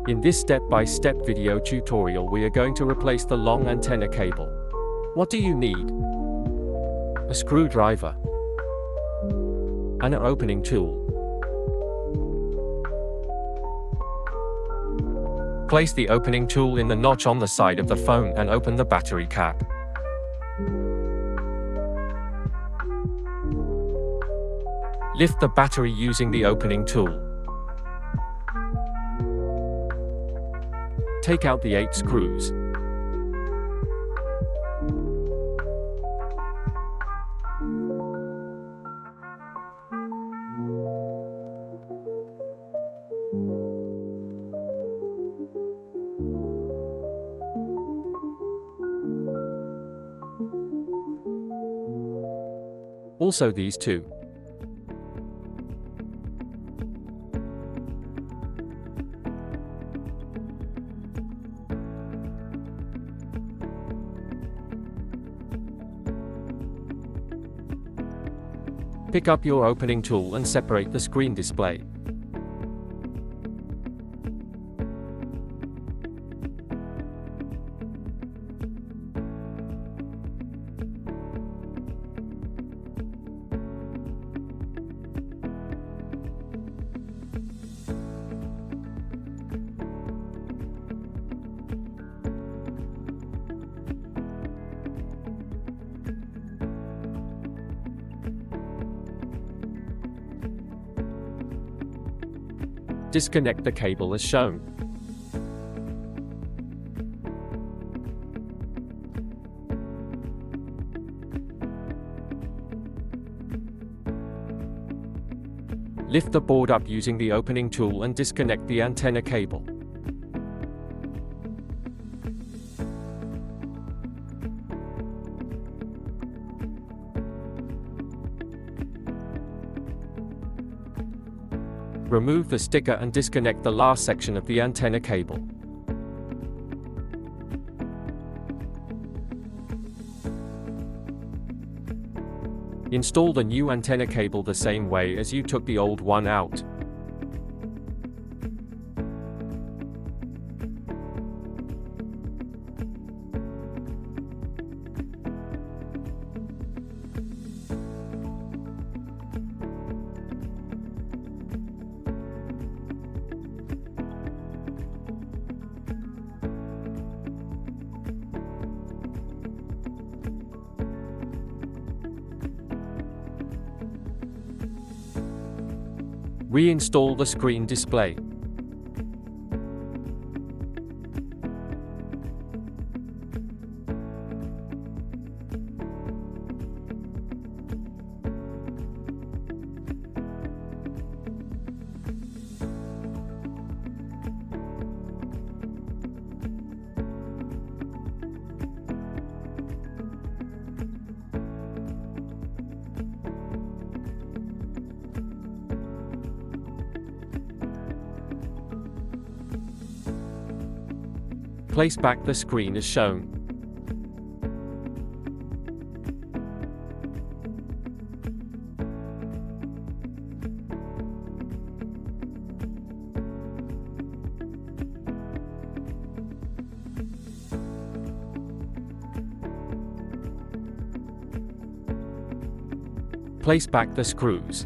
In this step-by-step video tutorial, we are going to replace the long antenna cable. What do you need? A screwdriver and an opening tool. Place the opening tool in the notch on the side of the phone and open the battery cap. Lift the battery using the opening tool. Take out the 8 screws. Also these 2. Pick up your opening tool and separate the screen display. Disconnect the cable as shown. Lift the board up using the opening tool and disconnect the antenna cable. Remove the sticker and disconnect the last section of the antenna cable. Install the new antenna cable the same way as you took the old one out. Reinstall the screen display. Place back the screen as shown. Place back the screws.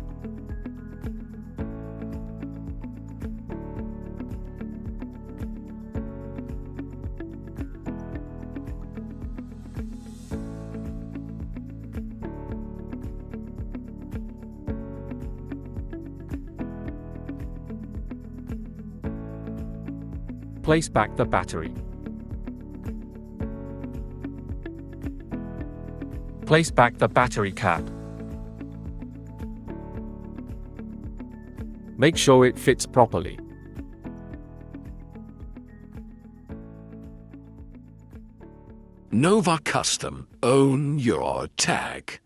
Place back the battery. Place back the battery cap. Make sure it fits properly. Nova Custom. Own your tag.